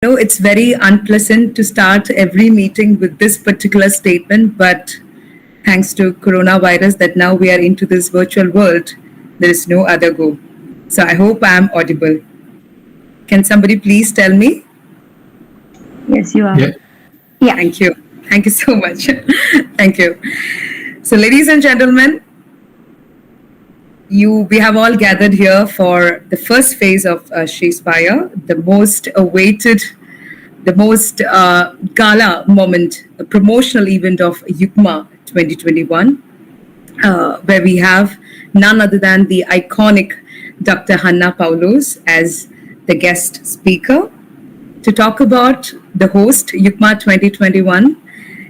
know it's very unpleasant to start every meeting with this particular statement, but thanks to coronavirus that now we are into this virtual world, there is no other go. So I hope I am audible. Can somebody please tell me? Yes, you are. Yeah. Thank you. Thank you so much. Thank you. So ladies and gentlemen, we have all gathered here for the first phase of SheSpire, the most awaited, the most gala moment, a promotional event of YUGMA 2021, where we have none other than the iconic Dr. Hanna Paulose as the guest speaker to talk about the host, YUGMA 2021.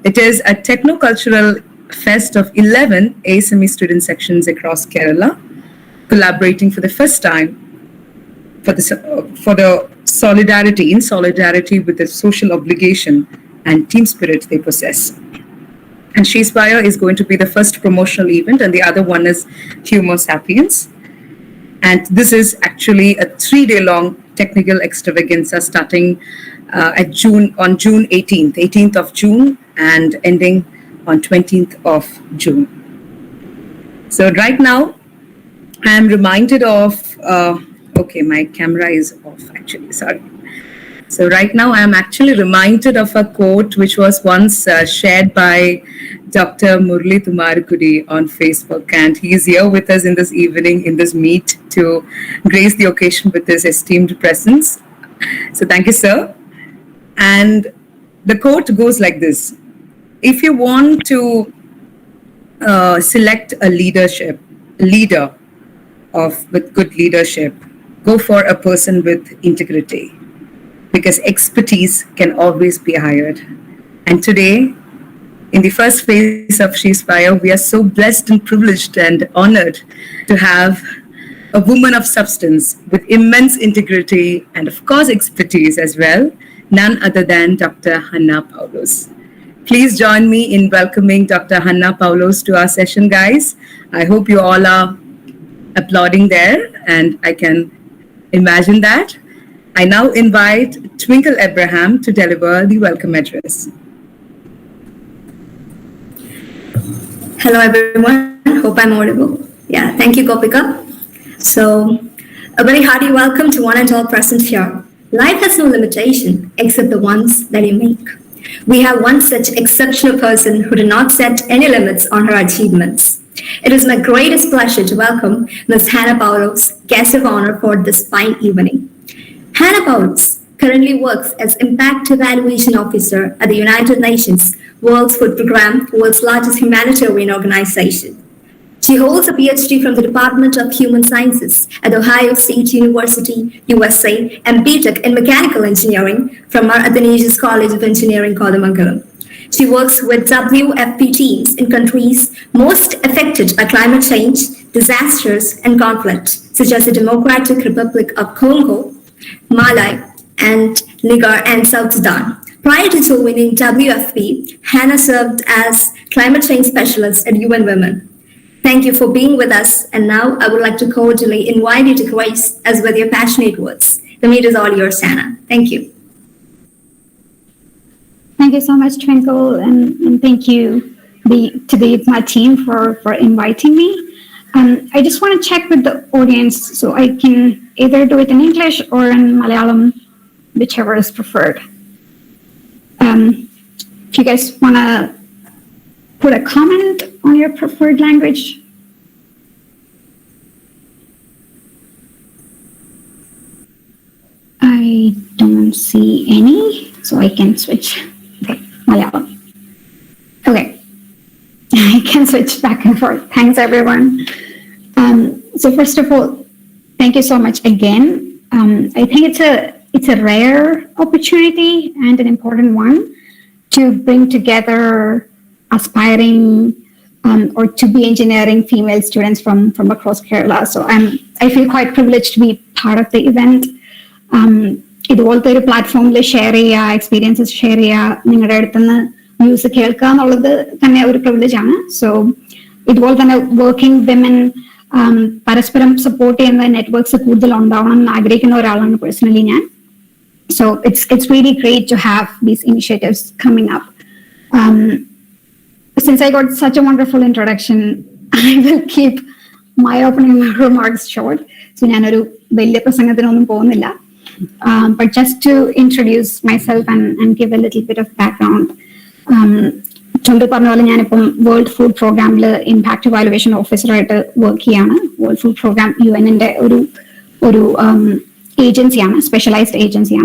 It is a techno-cultural fest of 11 ASME student sections across Kerala, collaborating for the first time for the solidarity with the social obligation and team spirit they possess. And SheSpire is going to be the first promotional event, and the other one is Homo Sapiens. And this is actually a 3-day-long technical extravaganza starting on June 18th of June, and ending on 20th of June. So right now, I am reminded of, okay, my camera is off actually, sorry. So right now I am actually reminded of a quote which was once shared by Dr. Murli Tumarkudi on Facebook, and he is here with us in this evening, in this meet, to grace the occasion with his esteemed presence. So thank you, sir. And the quote goes like this: if you want to select a leader with good leadership, go for a person with integrity, because expertise can always be hired. And today, in the first phase of SheSpire, we are so blessed and privileged and honored to have a woman of substance with immense integrity and, of course, expertise as well, none other than Dr. Hanna Paulose. Please join me in welcoming Dr. Hanna Paulose to our session, guys. I hope you all are applauding there, and I can imagine that. I now invite Twinkle Abraham to deliver the welcome address. Hello, everyone. Hope I'm audible. Yeah, thank you, Gopika. So, a very hearty welcome to one and all present here. Life has no limitation except the ones that you make. We have one such exceptional person who did not set any limits on her achievements. It is my greatest pleasure to welcome Ms. Hanna Paulose, guest of honor for this fine evening. Hanna Paulose currently works as Impact Evaluation Officer at the United Nations World Food Programme, world's largest humanitarian organization. She holds a Ph.D. from the Department of Human Sciences at Ohio State University, USA, and B.Tech in Mechanical Engineering from our Athanasius College of Engineering, Kothamangalam. She works with WFP teams in countries most affected by climate change, disasters, and conflict, such as the Democratic Republic of Congo, Mali, and Niger, and South Sudan. Prior to joining WFP, Hanna served as climate change specialist at UN Women. Thank you for being with us, and now I would like to cordially invite you to grace us with your passionate words. The meet is all yours, Hanna. Thank you. Thank you so much, Twinkle, and thank you to my team for inviting me. I just want to check with the audience, so I can either do it in English or in Malayalam, whichever is preferred. If you guys want to put a comment on your preferred language. I don't see any, so I can switch. Okay, Malayalam. Okay, I can switch back and forth. Thanks, everyone. So first of all, thank you so much again. I think it's a rare opportunity and an important one to bring together aspiring or to be engineering female students from across Kerala. So I feel quite privileged to be part of the event. ഇതുപോലത്തെ ഒരു പ്ലാറ്റ്ഫോമിൽ share ചെയ്യുക, experiences share ചെയ്യുക, നിങ്ങളുടെ അടുത്തുനിന്ന് news കേൾക്കുക എന്നുള്ളത് തന്നെ ഒരു പ്രിവിലേജ് ആണ്. സോ ഇതുപോലെ തന്നെ വർക്കിംഗ് വിമൻ പരസ്പരം സപ്പോർട്ട് ചെയ്യുന്ന നെറ്റ്വർക്ക്സ് കൂടുതൽ ഉണ്ടാവണം എന്ന് ആഗ്രഹിക്കുന്ന ഒരാളാണ് പേഴ്സണലി ഞാൻ. So it's really great to have these initiatives coming up. Since I got such a wonderful introduction, I will keep my opening remarks short. So but just to introduce myself and give a little bit of background. World Food Program Impact Evaluation Officer work World Food Program UN agency, specialized agency.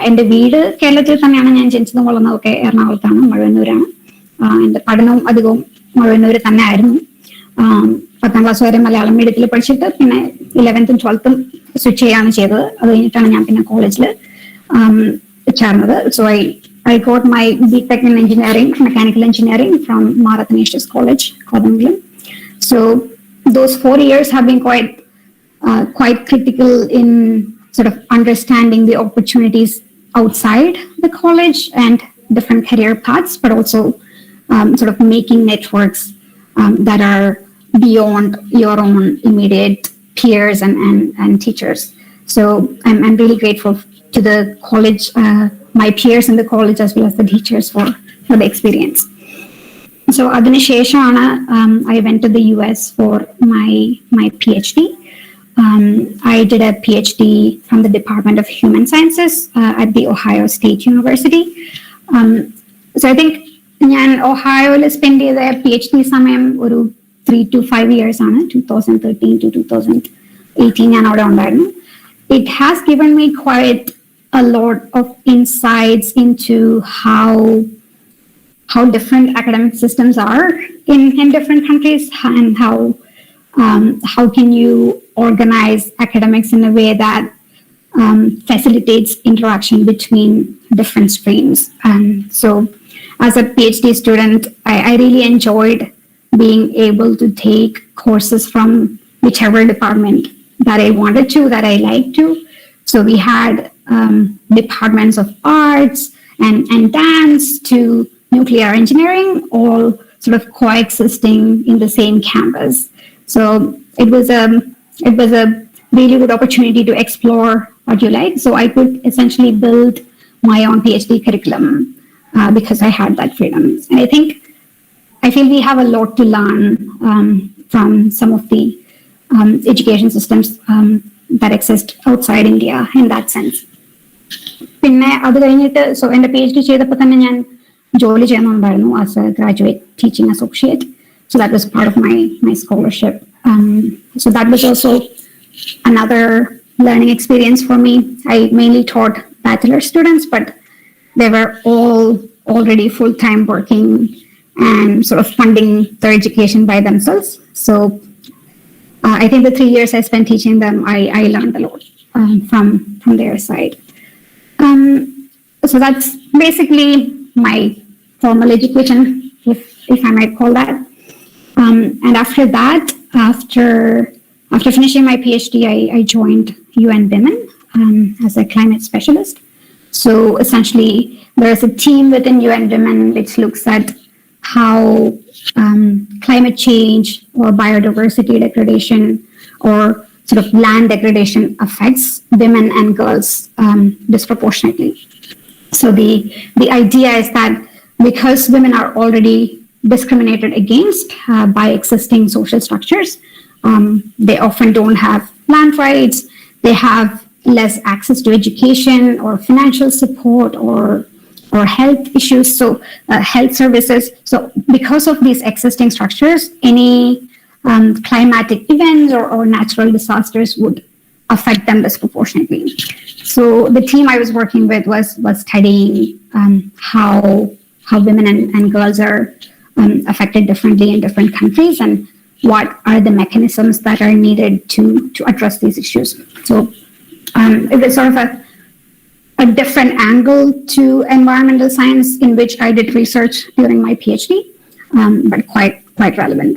എൻ്റെ വീട് കേരളത്തിൽ തന്നെയാണ്. ഞാൻ ജനിച്ചതും വളർന്നതൊക്കെ എറണാകുളത്താണ്, മഴവന്നൂരാണ്. എൻ്റെ പഠനവും അധികവും മഴവന്നൂർ തന്നെ ആയിരുന്നു. 10ാം ക്ലാസ് വരെ മലയാളം മീഡിയത്തിൽ പഠിച്ചിട്ട് പിന്നെ 11th 12th സ്വിച്ച് ചെയ്യാണ് ചെയ്തത്. അത് കഴിഞ്ഞിട്ടാണ് ഞാൻ പിന്നെ കോളേജിൽ ചേർന്നത്. So I got my B.Tech in engineering, mechanical engineering from Athanasius College, Kothamangalam. So those 4 years have been quite critical in sort of understanding the opportunities outside the college and different career paths, but also sort of making networks that are beyond your own immediate peers and teachers. So I'm really grateful to the college, my peers in the college, as well as the teachers for the experience. So Athanasius, I went to the US for my Ph.D. I did a Ph.D. from the Department of Human Sciences at the Ohio State University. So I think ഞാൻ ഒഹായോയിൽ spend ചെയ്ത PhD സമയം ഒരു 3 to 5 years ആണ്. 2013 to 2018 ഞാൻ അവിടെ ഉണ്ടായിരുന്നു. It has given me quite a lot of insights into how different academic systems are in different countries, and how can you organize academics in a way that facilitates interaction between different streams. So as a PhD student, I really enjoyed being able to take courses from whichever department that I wanted to, that I liked to. So we had departments of arts and dance to nuclear engineering, all sort of coexisting in the same campus. So it was a really good opportunity to explore what you like. So I could essentially build my own PhD curriculum because I had that freedom. And I feel we have a lot to learn from some of the education systems that exist outside India in that sense. പിന്നെ അത് കഴിഞ്ഞിട്ട് എൻ്റെ PhD ചെയ്തപ്പോൾ തന്നെ ഞാൻ ജോലി ചെയ്യുന്നുണ്ടായിരുന്നു as a graduate teaching associate. So that was part of my scholarship. So that was also another learning experience for me. I mainly taught bachelor students, but they were all already full-time working and sort of funding their education by themselves. So I think the 3 years I spent teaching them, I learned a lot from their side. So that's basically my formal education, if I might call that. And after that, after finishing my PhD, I joined UN Women as a climate specialist. So essentially, there is a team within UN Women which looks at how climate change or biodiversity degradation or sort of land degradation affects women and girls disproportionately. So the idea is that because women are already discriminated against by existing social structures, they often don't have land rights, they have less access to education or financial support or health issues, so health services. So because of these existing structures, any climatic events or natural disasters would affect them disproportionately. So the team I was working with was studying how women and girls are affected differently in different countries, and what are the mechanisms that are needed to address these issues. So it was sort of a different angle to environmental science in which I did research during my PhD, but quite relevant.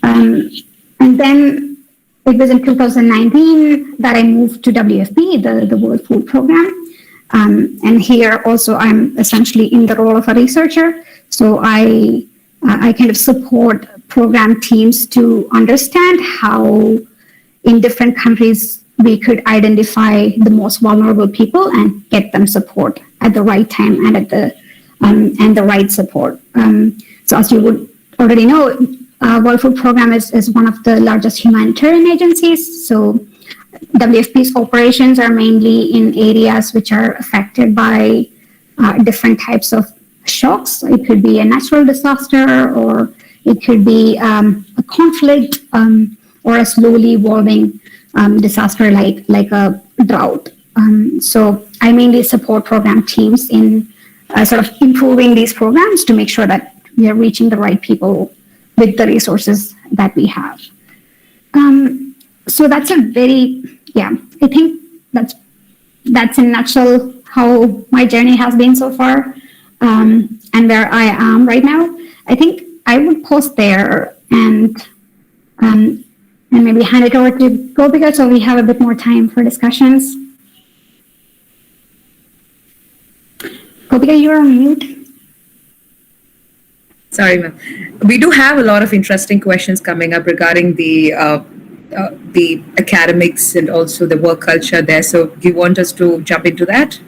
And then it was in 2019 that I moved to WFP, the World Food Program. And here also I'm essentially in the role of a researcher. So I kind of support program teams to understand how in different countries we could identify the most vulnerable people and get them support at the right time and at the right support. So as you would already know, World Food Program is one of the largest humanitarian agencies. So WFP's operations are mainly in areas which are affected by different types of shocks. It could be a natural disaster, or it could be a conflict, or a slowly evolving disaster like a drought. So I mainly support program teams in sort of improving these programs to make sure that we are reaching the right people with the resources that we have. So that's a very, I think that's in a nutshell how my journey has been so far, and where I am right now. I think I would pause there and maybe hand it over to Gopika so we have a bit more time for discussions. Gopika, you're on mute. Sorry, ma'am. We do have a lot of interesting questions coming up regarding the academics and also the work culture there. So do you want us to jump into that?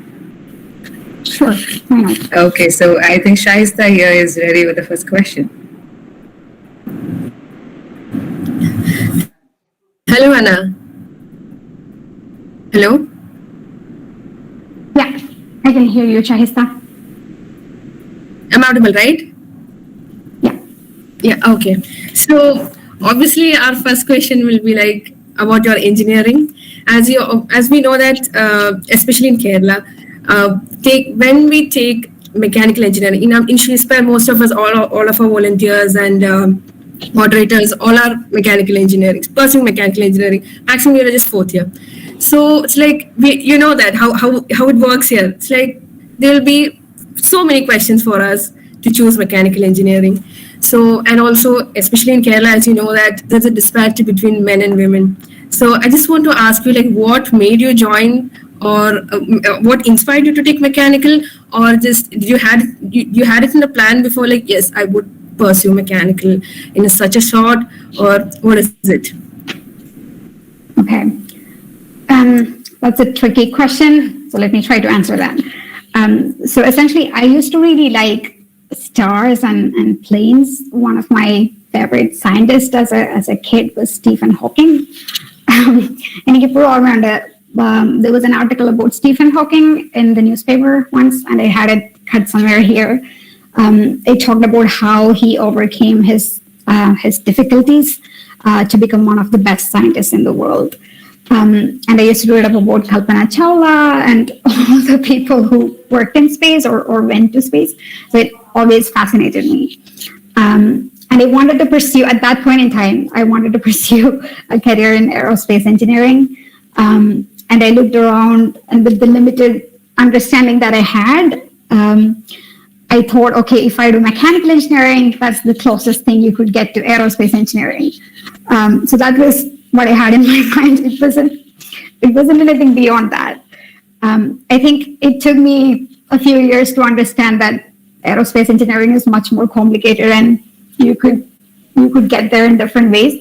Sure, why not? Okay, so I think Shaista here is ready with the first question. Hello, Anna. Hello? Yeah, I can hear you, Shahista. I'm audible, right? Yeah, okay. So obviously our first question will be like about your engineering. As we know that, especially in Kerala, when we take mechanical engineering, in SheSpire, most of us, all of our volunteers and moderators, all are mechanical engineering, pursuing mechanical engineering. Maximum we are just fourth year. So it's like, you know that how it works here. It's like there will be so many questions for us to choose mechanical engineering. So, and also, especially in Kerala, as you know, that there's a disparity between men and women. So I just want to ask you, like, what made you join, or what inspired you to take mechanical, or just you had it in the plan before, like, yes, I would pursue mechanical in such a short, or what is it? Okay. That's a tricky question. So let me try to answer that. So essentially, I used to really like stars and planes. One of my favorite scientists as a kid was Stephen Hawking. And if you remember, there was an article about Stephen Hawking in the newspaper once, and I had it cut somewhere here. It talked about how he overcame his difficulties to become one of the best scientists in the world. And I used to read up about Kalpana Chawla and all the people who worked in space or went to space. So it always fascinated me. And I wanted to pursue, at that point in time, I wanted to pursue a career in aerospace engineering. And I looked around, and with the limited understanding that I had, I thought, okay, if I do mechanical engineering, that's the closest thing you could get to aerospace engineering. So that was what I had in my mind. It wasn't anything beyond that. I think it took me a few years to understand that aerospace engineering is much more complicated, and you could get there in different ways.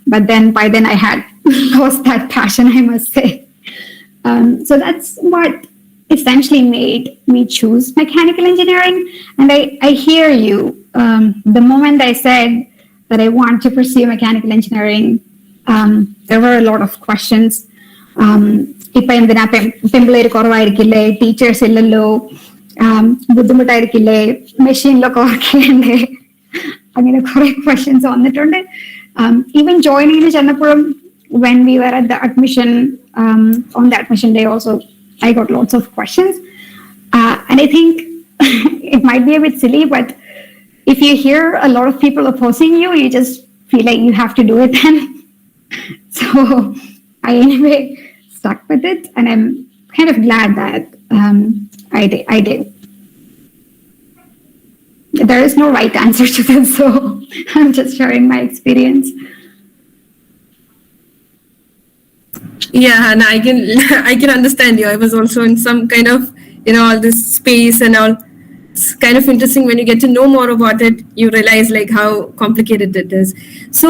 But then by then I had lost that passion, I must say. So that's what essentially made me choose mechanical engineering. And I hear you. The moment I said that I want to pursue mechanical engineering, there were a lot of questions. ഇപ്പൊ എന്തിനാ പെമ്പിളേര് കുറവായിരിക്കില്ലേ, teachers ഇല്ലല്ലോ, ബുദ്ധിമുട്ടായിരിക്കില്ലേ, മെഷീനിലൊക്കെ work ചെയ്യണ്ടേ, അങ്ങനെ കുറെ questions വന്നിട്ടുണ്ട്. Even ജോയിനിങ്ങിന് ചെന്നപ്പോഴും when we were at the admission, on the admission day also, I got lots of questions. And I think it might be a bit silly, but if you hear a lot of people opposing you, you just feel like you have to do it then. So I anyway stuck with it, and I'm kind of glad that I did. There is no right answer to this, so I'm just sharing my experience. Yeah, and I can understand you. I was also in some kind of, all this space and all. It's kind of interesting when you get to know more about it, you realize like how complicated it is. So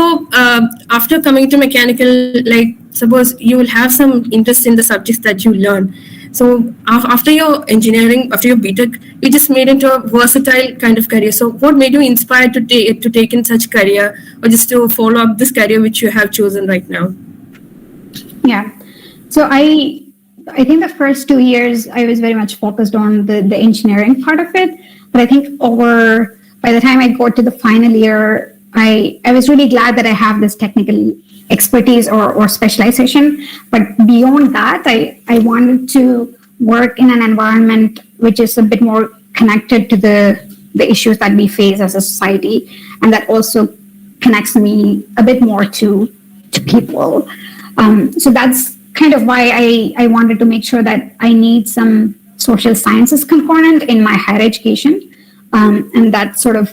after coming to mechanical, like suppose you will have some interest in the subjects that you learn. So after your engineering, after your BTech, you just made into a versatile kind of career. So what made you inspired to take in such career, or just to follow up this career which you have chosen right now? Yeah. So I think the first 2 years I was very much focused on the engineering part of it. But I think by the time I got to the final year, I was really glad that I have this technical expertise or specialization. But beyond that, I wanted to work in an environment which is a bit more connected to the issues that we face as a society, and that also connects me a bit more to people. So that's kind of why I wanted to make sure that I need some social sciences component in my higher education. And that's sort of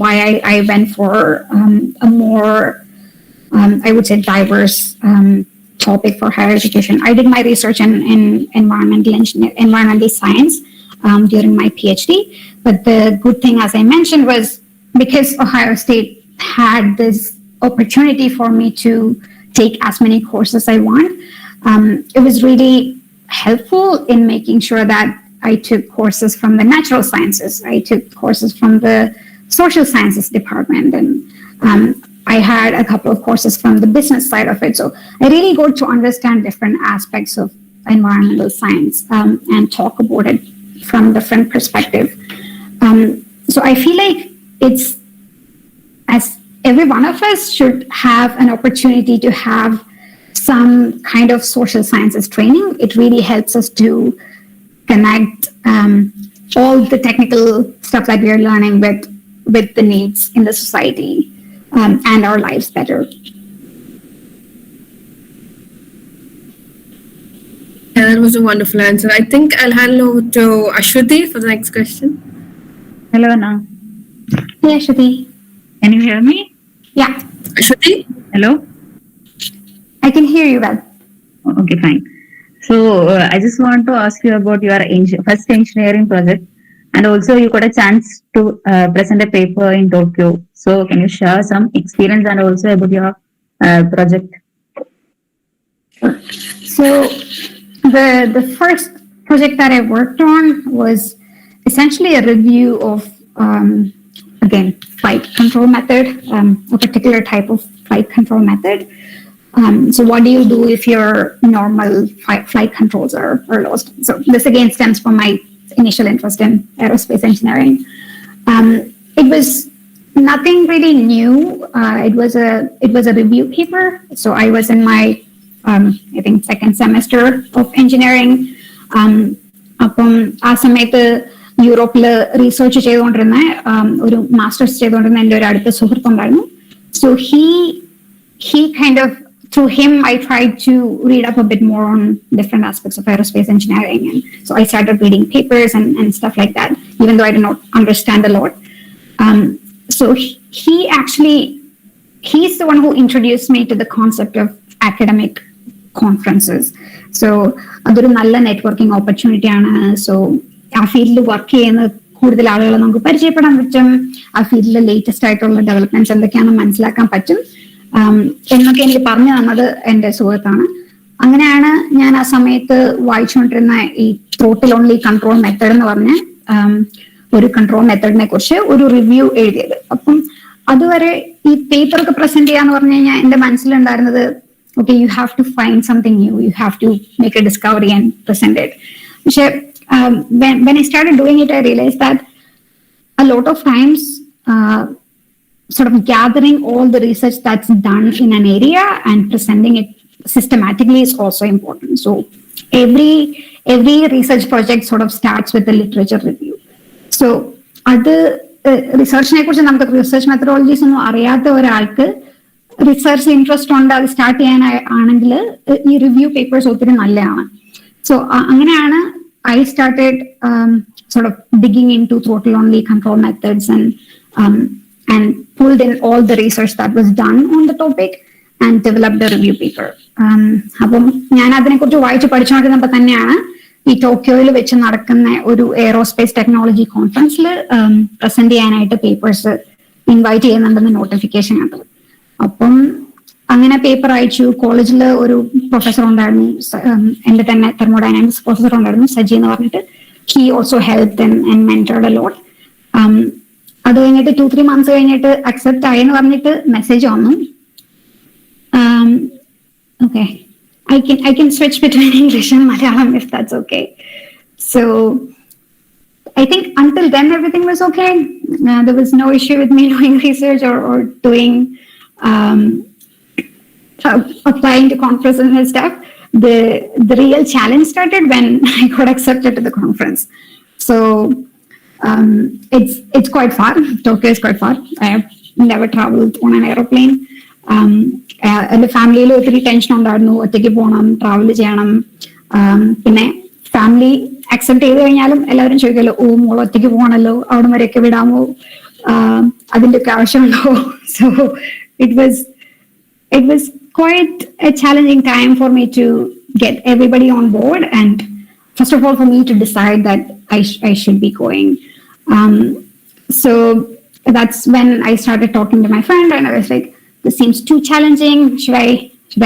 why I went for a more, I would say, diverse topic for higher education. I did my research in environmental science during my PhD. But the good thing, as I mentioned, was because Ohio State had this opportunity for me to take as many courses I want, it was really helpful in making sure that I took courses from the natural sciences. I took courses from the social sciences department, and I had a couple of courses from the business side of it. So I really got to understand different aspects of environmental science and talk about it from different perspectives. So I feel like it's, as every one of us should have an opportunity to have some kind of social sciences training. It really helps us to connect all the technical stuff that we are learning with the needs in the society and our lives better. Yeah, that was a wonderful answer. I think I'll hand over to Ashwati for the next question. Hello, Anna. Hey, Ashwati. Can you hear me? Yeah, Ashwati? Hello? I can hear you well. Okay, fine. So, I just want to ask you about your first engineering project, and also you got a chance to present a paper in Tokyo. So, can you share some experience and also about your project? So the first project that I worked on was essentially a review of, again, flight control method, a particular type of flight control method. So what do you do if your normal flight controls are lost? So this again stems from my initial interest in aerospace engineering. It was nothing really new. It was a review paper. So I was in my I think second semester of engineering. അപ്പം ആ സമയത്ത് യൂറോപ്പിൽ research ചെയ്തുകൊണ്ടിരുന്ന ഒരു masters ചെയ്തുകൊണ്ടിരുന്ന എൻ്റെ ഒരു അടുത്ത സുഹൃത്തുണ്ടായിരുന്നു. So he kind of, through him, I tried to read up a bit more on different aspects of aerospace engineering. And so I started reading papers and stuff like that, even though I did not understand a lot. So he's the one who introduced me to the concept of academic conferences. So അതൊരു നല്ല networking opportunity ആണ്. So ആ ഫീൽഡിൽ work ചെയ്യുന്ന കൂടുതൽ ആളുകളെ നമുക്ക് പരിചയപ്പെടാൻ പറ്റും. ആ ഫീൽഡിലെ ലേറ്റസ്റ്റ് ആയിട്ടുള്ള ഡെവലപ്മെന്റ്സ് എന്തൊക്കെയാണെന്ന് മനസ്സിലാക്കാൻ പറ്റും എന്നൊക്കെ എനിക്ക് പറഞ്ഞു തന്നത് എൻ്റെ സുഹൃത്താണ്. അങ്ങനെയാണ് ഞാൻ ആ സമയത്ത് വായിച്ചുകൊണ്ടിരുന്ന ഈ ത്രോട്ടിൽ ഓൺലി കൺട്രോൾ മെത്തേഡ് എന്ന് പറഞ്ഞ ഒരു കൺട്രോൾ മെത്തേഡിനെ കുറിച്ച് ഒരു റിവ്യൂ എഴുതിയത്. അപ്പം അതുവരെ ഈ പേപ്പർ ഒക്കെ പ്രസന്റ് ചെയ്യാന്ന് പറഞ്ഞു കഴിഞ്ഞാൽ എന്റെ മനസ്സിലുണ്ടായിരുന്നത്, okay, you have to find something new, you have to make a discovery and present it. പക്ഷെ when I started doing it, I realized that a lot of times sort of gathering all the research that's done in an area and presenting it systematically is also important. So every research project sort of starts with a literature review. So അത് റിസർച്ചിനെ കുറിച്ച് നമുക്ക് research methodologies ഒന്നും അറിയാത്ത ഒരാൾക്ക് research interest ഉണ്ട് അത് start ചെയ്യാൻ ആണെങ്കിൽ ഈ റിവ്യൂ പേപ്പേഴ്സ് ഒത്തിരി നല്ലതാണ്. സോ അങ്ങനെയാണ് I started sort of digging into throttle only control methods and pulled in all the research that was done on the topic and developed a review paper. അപ്പം ഞാൻ അതിനെക്കുറിച്ച് വായിച്ച് പഠിച്ചുകൊണ്ടിരുന്നപ്പോൾ തന്നെയാണ് ഈ ടോക്കിയോയിൽ വെച്ച് നടക്കുന്ന ഒരു എയറോസ്പേസ് ടെക്നോളജി കോൺഫറൻസിൽ പ്രസന്റ് ചെയ്യാനായിട്ട് പേപ്പേഴ്സ് ഇൻവൈറ്റ് ചെയ്യുന്നുണ്ടെന്ന് നോട്ടിഫിക്കേഷൻ കണ്ടത്. അപ്പം അങ്ങനെ പേപ്പർ അയച്ചു. കോളേജിൽ ഒരു പ്രൊഫസർ ഉണ്ടായിരുന്നു, എന്റെ തന്നെ തെർമോഡൈനാമിക്സ് പ്രൊഫസർ ഉണ്ടായിരുന്നു, സജി എന്ന് പറഞ്ഞിട്ട്. He also helped and mentored a lot. അത് കഴിഞ്ഞിട്ട് 2-3 months കഴിഞ്ഞിട്ട് അക്സെപ്റ്റ് ആയെന്ന് പറഞ്ഞിട്ട് മെസ്സേജ് വന്നു. Okay, I can switch between English and Malayalam if that's okay. So I think until then everything was okay. There was no issue with me doing research or doing applying to conferences and stuff. The real challenge started when I got accepted to the conference. So it's quite far. Tokyo is quite far. I have never traveled on an aeroplane. എൻ്റെ ഫാമിലിയിൽ ഒത്തിരി tension ഉണ്ടായിരുന്നു, ഒറ്റയ്ക്ക് പോകണം, travel ചെയ്യണം. പിന്നെ family accept ചെയ്ത് കഴിഞ്ഞാലും എല്ലാവരും ചോദിക്കല്ലോ, ഓ മോൾ ഒറ്റയ്ക്ക് പോകണല്ലോ, അവിടെ വരെയൊക്കെ വിടാമോ, അതിൻ്റെ ഒക്കെ ആവശ്യമുണ്ടോ? So it was quite a challenging time for me to get everybody on board, and first of all for me to decide that I should be going. So that's when I started talking to my friend, and I was like, this seems too challenging. Should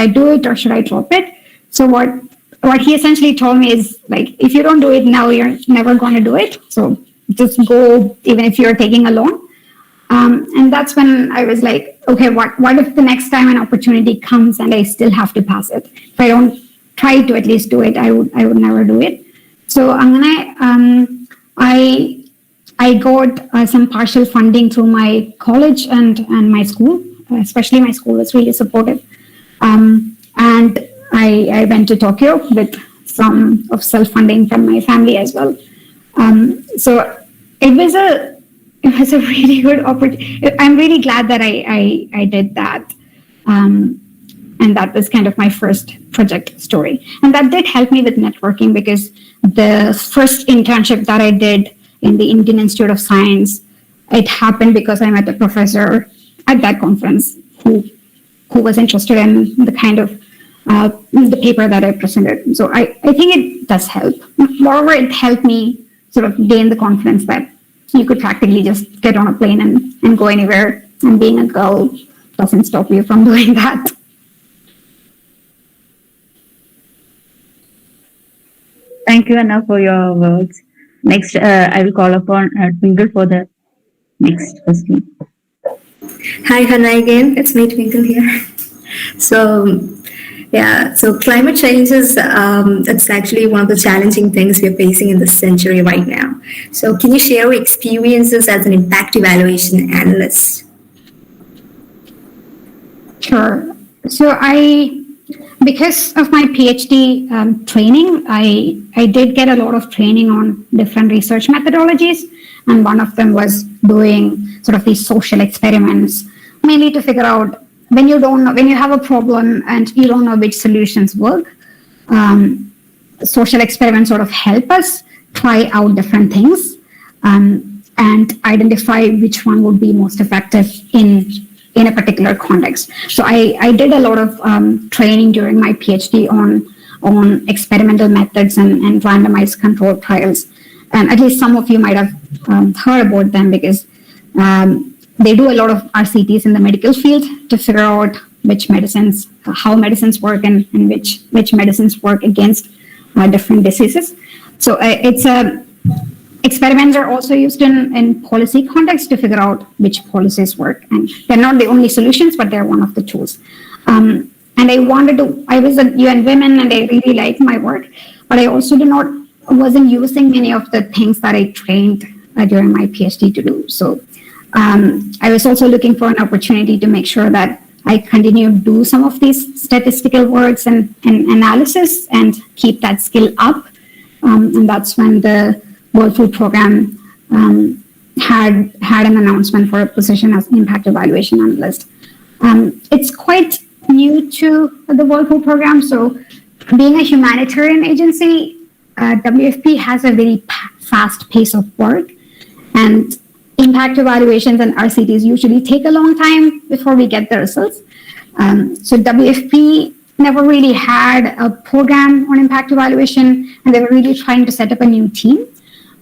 I do it or should I drop it? So what he essentially told me is like, if you don't do it now, you're never going to do it. So just go, even if you're taking a loan. And that's when I was like, okay, what if the next time an opportunity comes and I still have to pass it? If I don't try to at least do it, I would never do it. So I got some partial funding through my college and my school. Especially my school was really supportive. And I went to Tokyo with some of self-funding from my family as well. So it was a really good opportunity. I'm really glad that I did that. And that was kind of my first project story. And that did help me with networking, because the first internship that I did in the Indian Institute of Science, it happened because I met a professor at that conference who was interested in the kind of the paper that I presented. So I think it does help. Moreover, it helped me sort of gain the confidence that you could practically just get on a plane and go anywhere, and being a girl doesn't stop you from doing that. Thank you, Anna, for your words. Next, I will call upon Twinkle for the next question. Hi, Hanna again. It's me, Twinkle here. So climate change is it's actually one of the challenging things we're facing in this century right now. So can you share your experiences as an impact evaluation analyst? Sure. So because of my PhD training, I did get a lot of training on different research methodologies. And one of them was doing sort of these social experiments, mainly to figure out when you have a problem and you don't know which solutions work. Social experiments sort of help us try out different things and identify which one would be most effective in a particular context. So I did a lot of training during my PhD on experimental methods and randomized controlled trials. And at least some of you might have heard about them, because they do a lot of RCTs in the medical field to figure out how medicines work and which medicines work against different diseases. So experiments are also used in policy context to figure out which policies work. And they're not the only solutions, but they're one of the tools. And I was a UN Women, and I really liked my work, but I also wasn't using many of the things that I trained during my PhD to do. So I was also looking for an opportunity to make sure that I continue to do some of these statistical works and analysis and keep that skill up. And that's when the World Food Program had an announcement for a position as impact evaluation analyst. It's quite new to the World Food Program. So being a humanitarian agency, WFP has a very fast pace of work, and impact evaluations and RCTs usually take a long time before we get the results. So WFP never really had a program on impact evaluation, and they were really trying to set up a new team.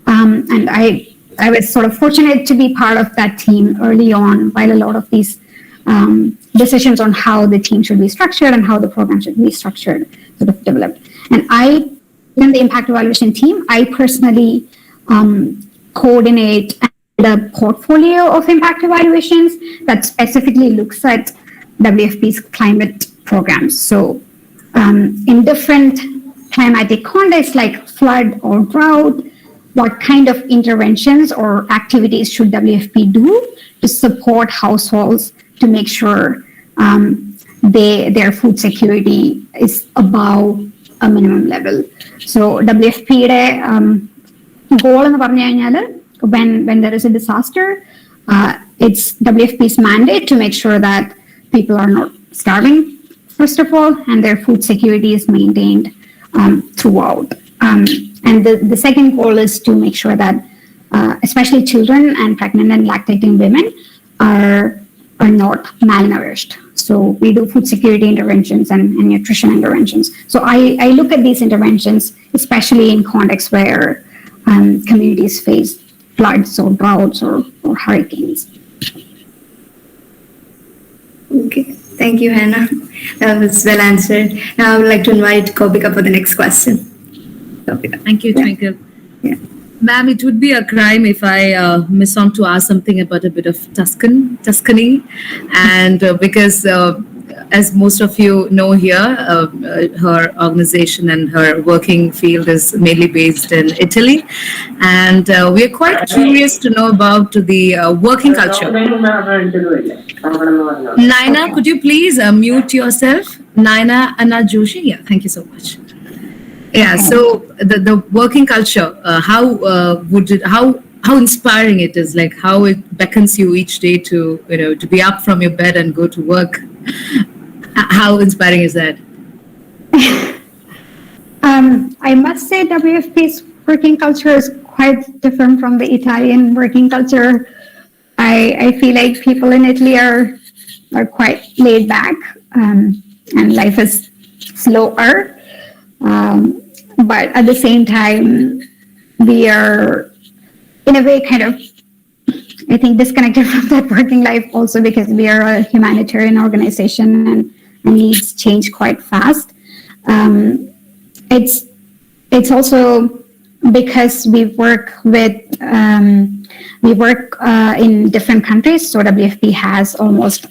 And I was sort of fortunate to be part of that team early on, while a lot of these decisions on how the team should be structured and how the program should be structured, sort of developed. And in the impact evaluation team, I personally coordinate the portfolio of impact evaluations that specifically looks at WFP's climate programs. So in different climatic contexts like flood or drought, what kind of interventions or activities should WFP do to support households to make sure their food security is above a minimum level. So WFP's goal in when there is a disaster, it's WFP's mandate to make sure that people are not starving, first of all, and their food security is maintained throughout. And the second goal is to make sure that especially children and pregnant and lactating women are not malnourished. So we do food security interventions and nutrition interventions. So I look at these interventions, especially in contexts where communities face floods or droughts or hurricanes. Okay, thank you, Hannah. That was well answered. Now I would like to invite Kopika for the next question. Kopika. Thank you, Twinkle. Yeah. Ma'am, it would be a crime if I miss on to ask something about a bit of Tuscany, and because as most of you know here, her organization and her working field is mainly based in Italy, and we are quite curious to know about the working culture. Naina, could you please mute yourself? Naina Anna Joshi, yeah, thank you so much. Yeah, so the working culture, how inspiring it is, like how it beckons you each day to to be up from your bed and go to work. How inspiring is that? I must say WFP's working culture is quite different from the Italian working culture. I feel like people in Italy are quite laid back, and life is slower. But at the same time, we are in a way kind of, I think, disconnected from that working life also because we are a humanitarian organization and needs change quite fast. It's also because we work in different countries. So WFP has almost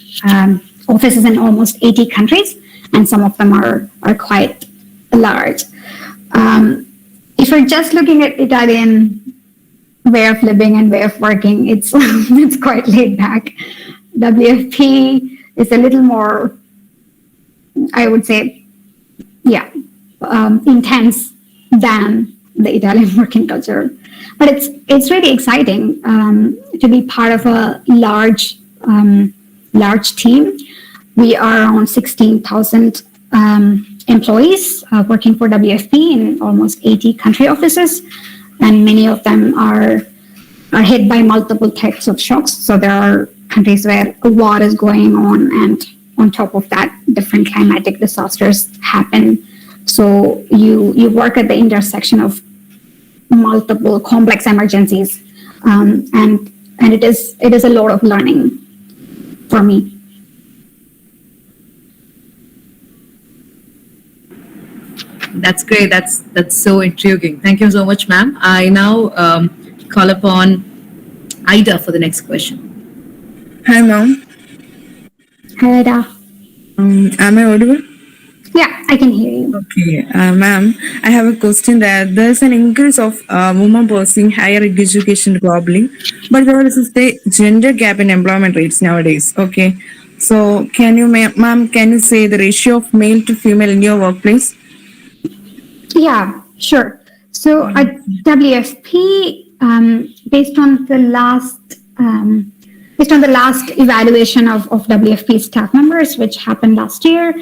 offices in almost 80 countries, and some of them are quite large. If you're just looking at Italian way of living and way of working, it's quite laid back. WFP is a little more, I would say, intense than the Italian working culture. But it's really exciting to be part of a large team. We are around 16,000 employees working for WFP in almost 80 country offices, and many of them are hit by multiple types of shocks. So there are countries where a war is going on, and on top of that, different climatic disasters happen. So you work at the intersection of multiple complex emergencies, and it is a lot of learning for me. That's great. That's so intriguing. Thank you so much, ma'am. I now call upon Ida for the next question. Hi, ma'am. Hi, Ida. Am I audible? Yeah, I can hear you. Okay, ma'am. I have a question that there's an increase of women pursuing higher education globally, but there is a gender gap in employment rates nowadays. Okay, so can you, ma'am, can you say the ratio of male to female in your workplace? Yeah, sure. So at WFP, based on the last evaluation of WFP staff members, which happened last year,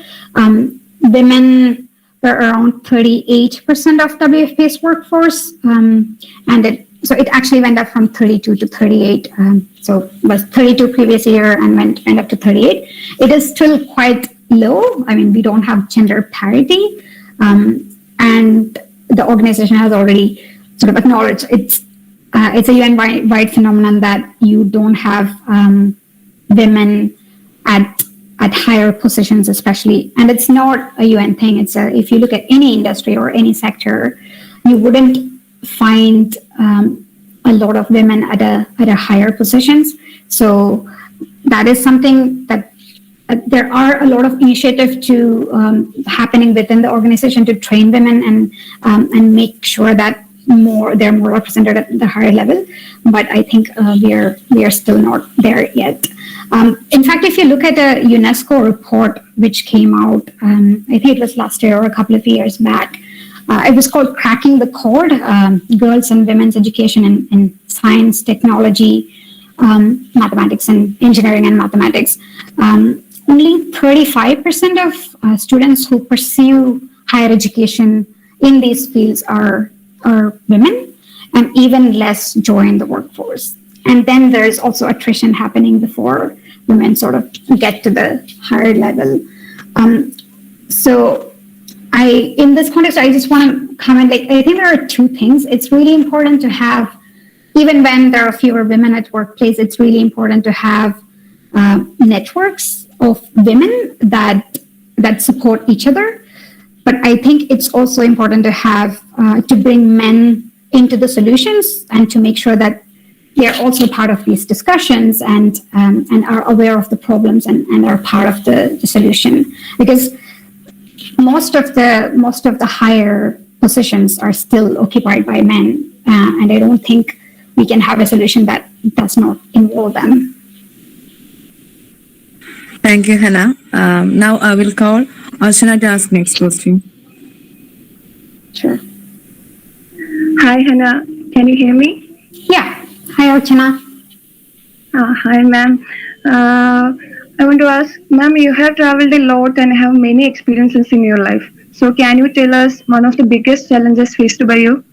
women were around 38% of WFP's workforce, and it actually went up from 32 to 38. So it was 32 previous year and went up to 38. It is still quite low. I mean, we don't have gender parity. And the organization has already sort of acknowledged it's a UN-wide phenomenon that you don't have women at at higher positions, especially. And it's not a UN thing. If you look at any industry or any sector, you wouldn't find a lot of women at a higher positions. So that is something that there are a lot of initiatives happening within the organization to train women and make sure that they're more represented at the higher level. But I think we are still not there yet. In fact, if you look at a UNESCO report which came out, I think it was last year or a couple of years back, it was called Cracking the Code, Girls and Women's Education in Science, Technology, Mathematics and Engineering and Mathematics. Only 35% of students who pursue higher education in these fields are women, and even less join the workforce. And then there's also attrition happening before women sort of get to the higher level. So in this context, I just want to comment, I think there are two things. It's really important to have, even when there are fewer women at workplace, it's really important to have networks of women that support each other. But I think it's also important to have, to bring men into the solutions and to make sure that they're also part of these discussions and are aware of the problems and are part of the solution. Because most of the higher positions are still occupied by men, and I don't think we can have a solution that does not involve them. Thank you, Hannah. Now I will call Archana to ask next question. Sure. Hi, Hannah. Can you hear me? Yeah. Hi, Archana. Hi, ma'am. I want to ask, ma'am, you have traveled a lot and have many experiences in your life. So can you tell us one of the biggest challenges faced by you?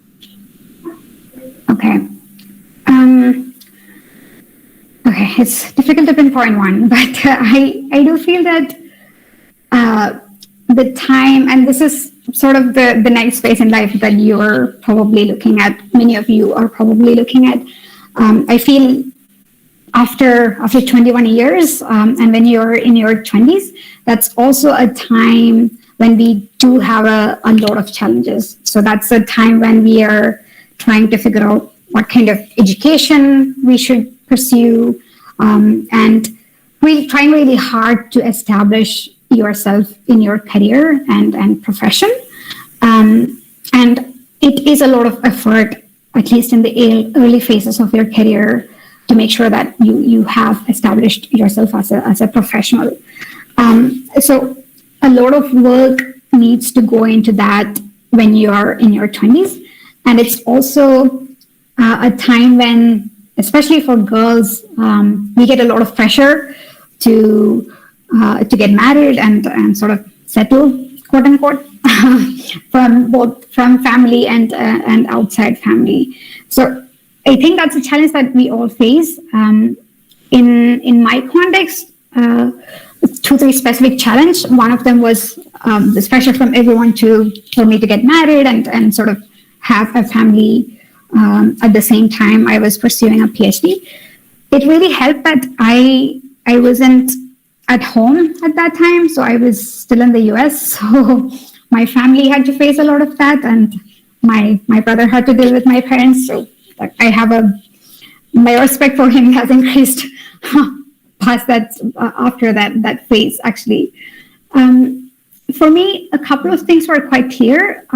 Okay. Okay, it's difficult to pinpoint one, but I do feel that the time, and this is sort of the next phase in life that you're probably looking at, many of you are probably looking at. I feel after 21 years, and when you're in your 20s, that's also a time when we do have a lot of challenges. So that's a time when we are trying to figure out what kind of education we should pursue, and really trying really hard to establish yourself in your career and profession. And it is a lot of effort, at least in the early phases of your career, to make sure that you have established yourself as a professional. So a lot of work needs to go into that when you are in your 20s. And it's also a time when, especially for girls, we get a lot of pressure to get married and sort of settle, quote unquote, from family and outside family. So I think that's a challenge that we all face. In my context, 2-3 specific challenge. One of them was this pressure from everyone for me to get married and sort of have a family. At the same time, I was pursuing a Ph.D. It really helped that I wasn't at home at that time, so I was still in the US. So my family had to face a lot of that, and my brother had to deal with my parents. So I have my respect for him has increased past that after that phase. Actually, for me, a couple of things were quite clear.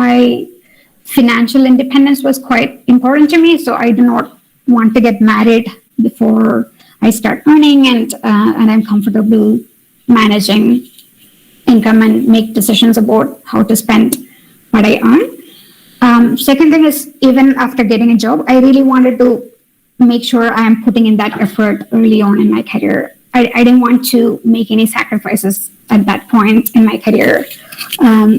Financial independence was quite important to me, so I do not want to get married before I start earning and I'm comfortable managing income and make decisions about how to spend what I earn. Second thing is, even after getting a job, I really wanted to make sure I am putting in that effort early on in my career. I didn't want to make any sacrifices at that point in my career.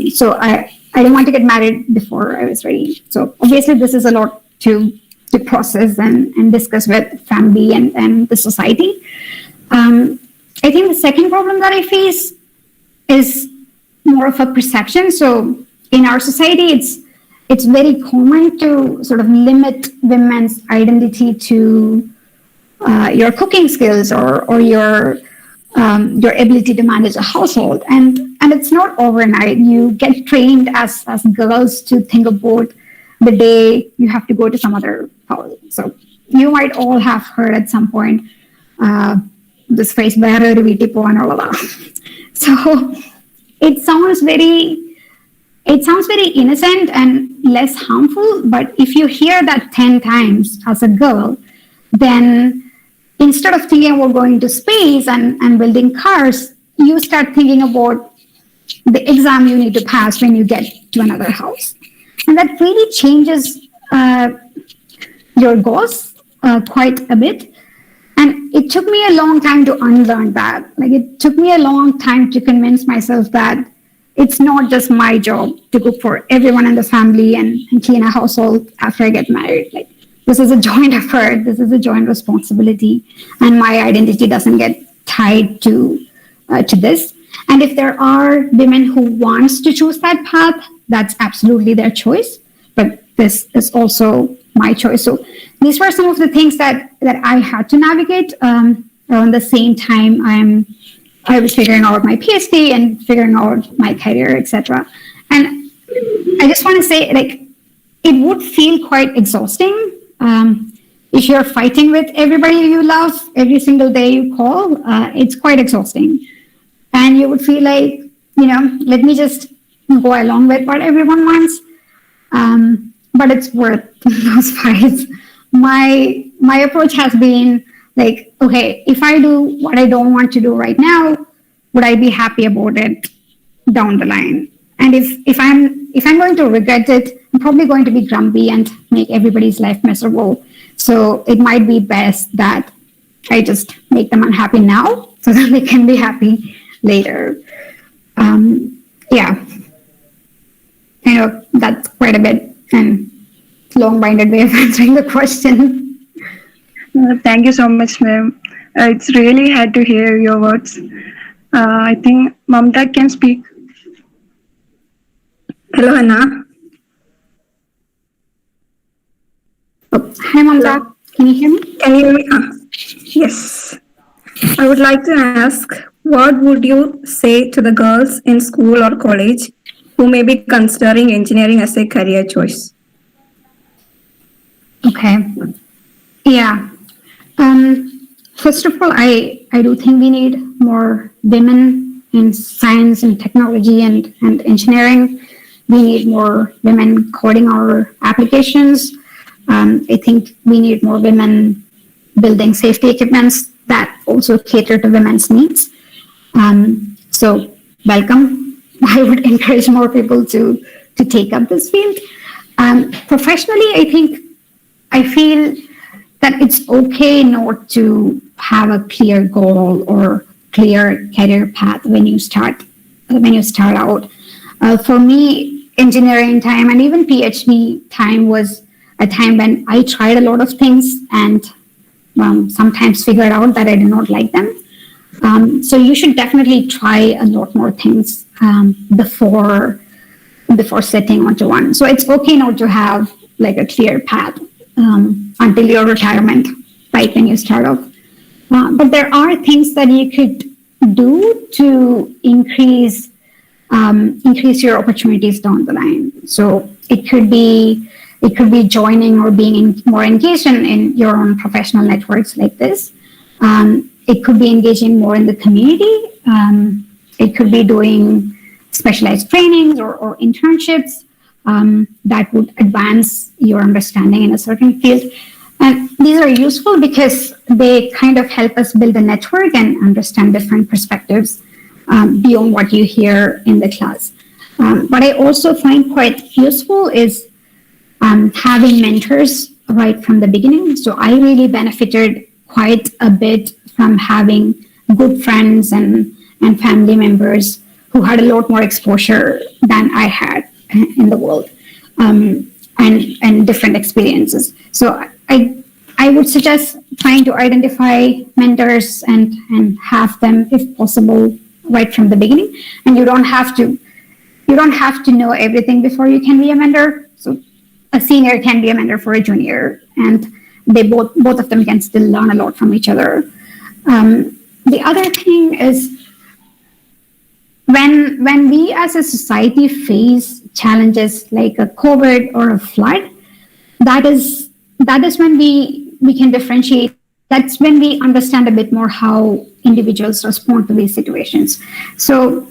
So I didn't want to get married before I was ready. So obviously this is a lot to process and discuss with family and the society. I think the second problem that I face is more of a perception. So in our society, it's very common to sort of limit women's identity to your cooking skills or your your ability to manage a household. And it's not overnight. You get trained as girls to think about the day you have to go to some other house. So you might all have heard at some point this phrase, witty and all of that. So it sounds very innocent and less harmful, but if you hear that 10 times as a girl, then instead of thinking about going to space and building cars, you start thinking about the exam you need to pass when you get to another house. And that really changes your goals quite a bit. And it took me a long time to unlearn that. Like, it took me a long time to convince myself that it's not just my job to cook for everyone in the family and clean a household after I get married. Like, this is a joint effort. This is a joint responsibility. And my identity doesn't get tied to this. And if there are women who wants to choose that path, that's absolutely their choice. But this is also my choice. So these were some of the things that I had to navigate. Around the same time, I was figuring out my Ph.D. and figuring out my career, etc. And I just want to say, like, it would feel quite exhausting if you're fighting with everybody you love every single day you call. It's quite exhausting. And you would feel like, let me just go along with what everyone wants. But it's worth those fights. My approach has been like, okay, if I do what I don't want to do right now, would I be happy about it down the line? And if I'm going to regret it, I'm probably going to be grumpy and make everybody's life miserable. So it might be best that I just make them unhappy now so that they can be happy later. Yeah. I know that's quite a bit and long-winded way of answering the question. Thank you so much, ma'am. It's really hard to hear your words. I think Mamta can speak. Hello, Hanna. Oh, hi, Mamta. Can you hear me? Can you hear me? Yes. I would like to ask, what would you say to the girls in school or college who may be considering engineering as a career choice? Okay. Yeah. First of all, I do think we need more women in science and technology and engineering. We need more women coding our applications. I think we need more women building safety equipments that also cater to women's needs. So welcome. I would encourage more people to take up this field. Professionally, I feel that it's okay not to have a clear goal or clear career path when you start out. For me, engineering time and even PhD time was a time when I tried a lot of things and sometimes figured out that I did not like them. So you should definitely try a lot more things before setting onto one. So it's okay not to have like a clear path until your retirement, right when you start off. But there are things that you could do to increase your opportunities down the line. So it could be joining or being more engaged in your own professional networks like this. It could be engaging more in the community. It could be doing specialized trainings or internships that would advance your understanding in a certain field. And these are useful because they kind of help us build a network and understand different perspectives beyond what you hear in the class. What I also find quite useful is having mentors right from the beginning. So I really benefited quite a bit from having good friends and family members who had a lot more exposure than I had in the world, and different experiences. So I would suggest trying to identify mentors and have them, if possible, right from the beginning. And you don't have to know everything before you can be a mentor. So a senior can be a mentor for a junior, and they both of them can still learn a lot from each other. the other thing is when we as a society face challenges like a COVID or a flood, that is when we can differentiate. That's when we understand a bit more how individuals respond to these situations. So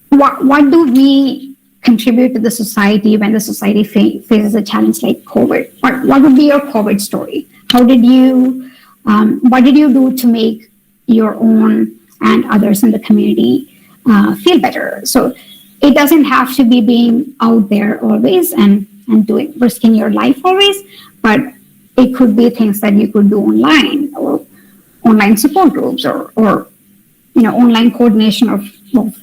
what do we contribute to the society when the society faces a challenge like COVID? What would be your COVID story? How did you, what did you do to make your own and others in the community feel better? So it doesn't have to be being out there always and risking your life always, but it could be things that you could do online, or online support groups, or online coordination of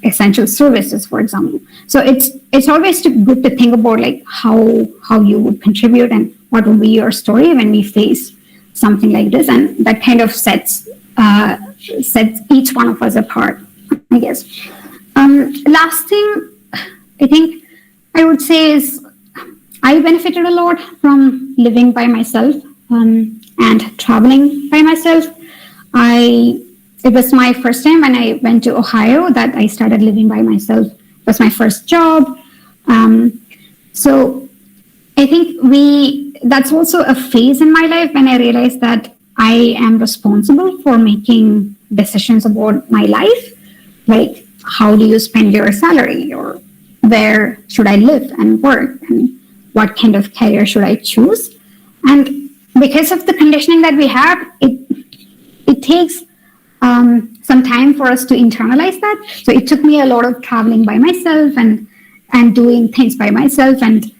essential services, for example. So it's always good to think about like how you would contribute and what would be your story when we face something like this, and that kind of sets each one of us apart, I guess. Last thing I think I would say is I benefited a lot from living by myself and traveling by myself. It was my first time when I went to Ohio that I started living by myself. It was my first job. So I think that's also a phase in my life when I realized that I am responsible for making decisions about my life. Like, how do you spend your salary, or where should I live and work, and what kind of career should I choose? And because of the conditioning that we have, it takes some time for us to internalize that. So it took me a lot of traveling by myself and doing things by myself and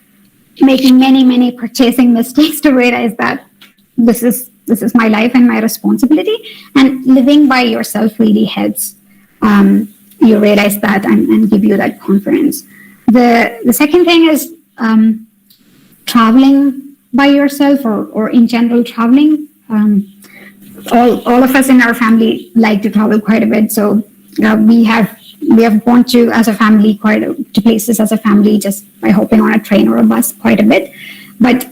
making many purchasing mistakes to realize that this is my life and my responsibility. And living by yourself really helps you realize that and give you that confidence. The second thing is traveling by yourself, or in general traveling. All of us in our family like to travel quite a bit, so we have gone to as a family to places as a family just by hopping on a train or a bus quite a bit. But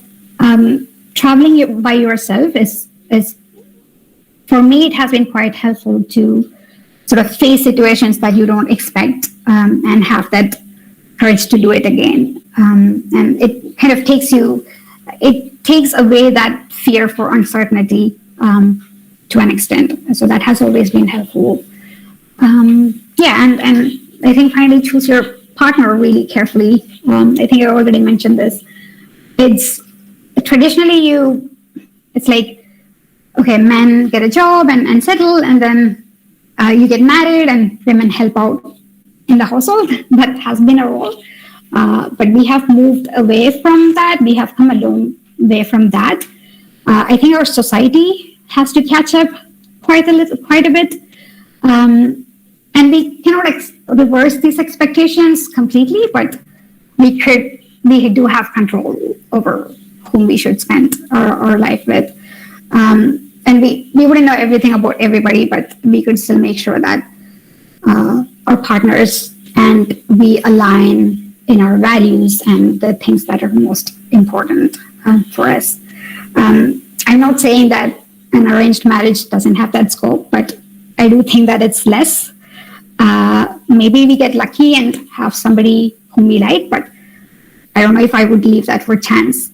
traveling by yourself is for me, it has been quite helpful to sort of face situations that you don't expect and have that courage to do it again. And it kind of takes away that fear for uncertainty to an extent. So that has always been helpful. And I think finally choose your partner really carefully. I think I already mentioned this. It's traditionally it's like, okay, men get a job and settle, and then you get married and women help out in the household. That has been a role. But we have moved away from that. We have come a long way from that. I think our society has to catch up quite a bit. And we cannot reverse these expectations completely, but we do have control over whom we should spend our life with. And we wouldn't know everything about everybody, but we could still make sure that our partners and we align in our values and the things that are most important for us. I'm not saying that an arranged marriage doesn't have that scope, but I do think that it's less. Maybe we get lucky and have somebody whom we like, but I don't know if I would leave that for chance.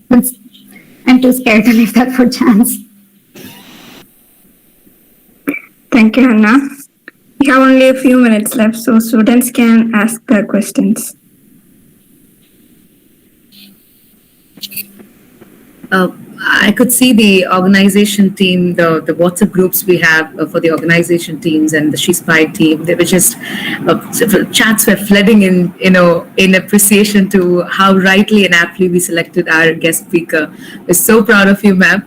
I'm too scared to leave that for chance. Thank you, Hanna. We have only a few minutes left, so students can ask their questions. I could see the organization team, the WhatsApp groups we have for the organization teams and the SheSpire team. They were just chats were flooding in appreciation to how rightly and aptly we selected our guest speaker. We're so proud of you, ma'am,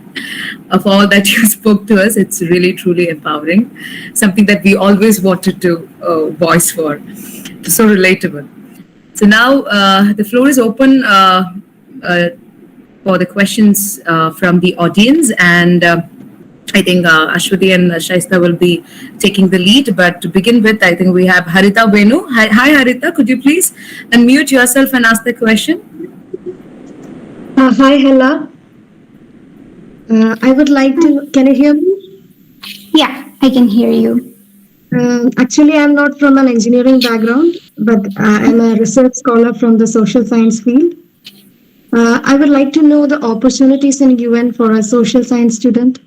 of all that you spoke to us. It's really truly empowering. Something that we always wanted to voice for. It's so relatable. So now the floor is open for the questions from the audience, and I think Ashwati and Shaista will be taking the lead. But to begin with, I think we have Harita Venu. Hi Harita, could you please unmute yourself and ask the question? Hi Hella. I would like to, can you hear me? Yeah, I can hear you. Actually, I'm not from an engineering background, but I'm a research scholar from the social science field. I would like to know the opportunities in UN for a social science student.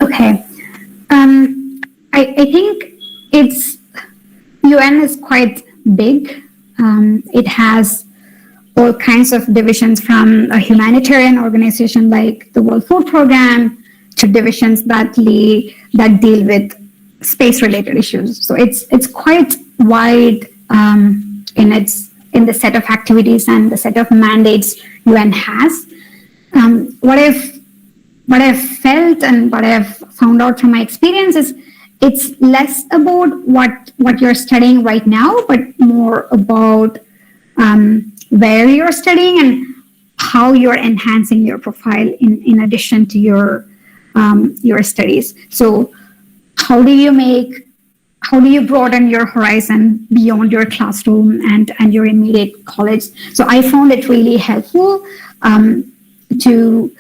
Okay. I think UN is quite big. It has all kinds of divisions, from a humanitarian organization like the World Food Program to divisions that deal with space-related issues. So it's quite wide in the set of activities and the set of mandates UN has. What I've felt and what I've found out from my experience is it's less about what you're studying right now, but more about where you're studying and how you're enhancing your profile in addition to your studies. So how do you broaden your horizon beyond your classroom and your immediate college? So I found it really helpful to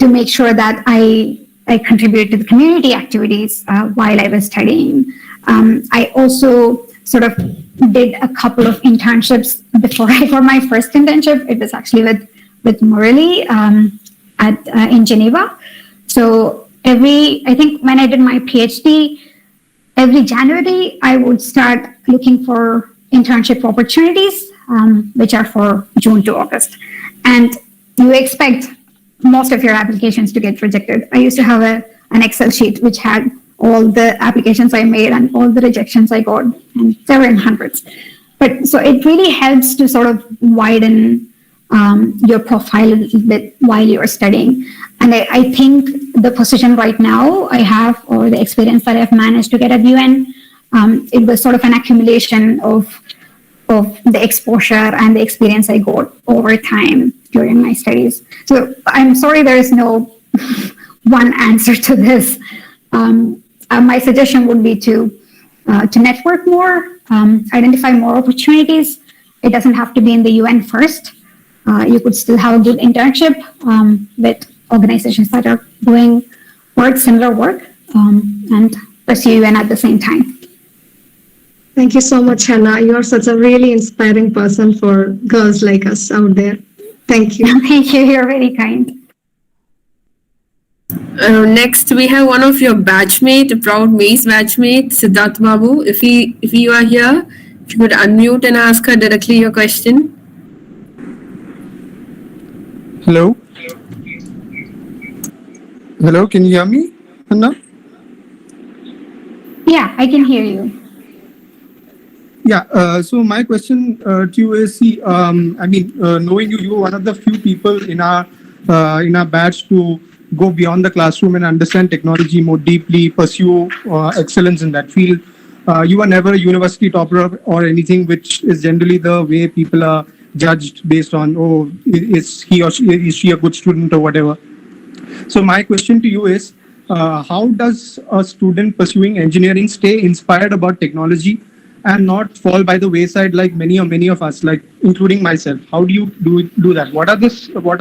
make sure that I contributed to the community activities while I was studying. I also sort of did a couple of internships before I got my first internship. It was actually with Murali in Geneva. So I think when I did my PhD, every January I would start looking for internship opportunities, which are for June to August. And you expect most of your applications to get rejected. I used to have an Excel sheet which had all the applications I made and all the rejections I got, and there were in hundreds. But so it really helps to sort of widen your profile a little bit while you're studying. And I think the position right now I have, or the experience that I've managed to get at UN, it was sort of an accumulation of the exposure and the experience I got over time during my studies. So I'm sorry there is no one answer to this. My suggestion would be to network more, identify more opportunities. It doesn't have to be in the UN first. You could still have a good internship with organizations that are doing similar work, and pursue UN at the same time. Thank you so much, Hannah. You are such a really inspiring person for girls like us out there. Thank you. Thank you. You're very kind. Next, we have one of your batchmate, a proud Mace batchmate, Siddharth Babu. If you are here, if you could unmute and ask her directly your question. Hello. Hello, can you hear me, Hannah? Yeah, I can hear you. Yeah, so my question to you is, knowing you were one of the few people in our batch to go beyond the classroom and understand technology more deeply, pursue excellence in that field. You were never a university topper or anything, which is generally the way people are judged based on, is she a good student or whatever. So my question to you is, how does a student pursuing engineering stay inspired about technology and not fall by the wayside like many of us, like including myself? How do you do that? What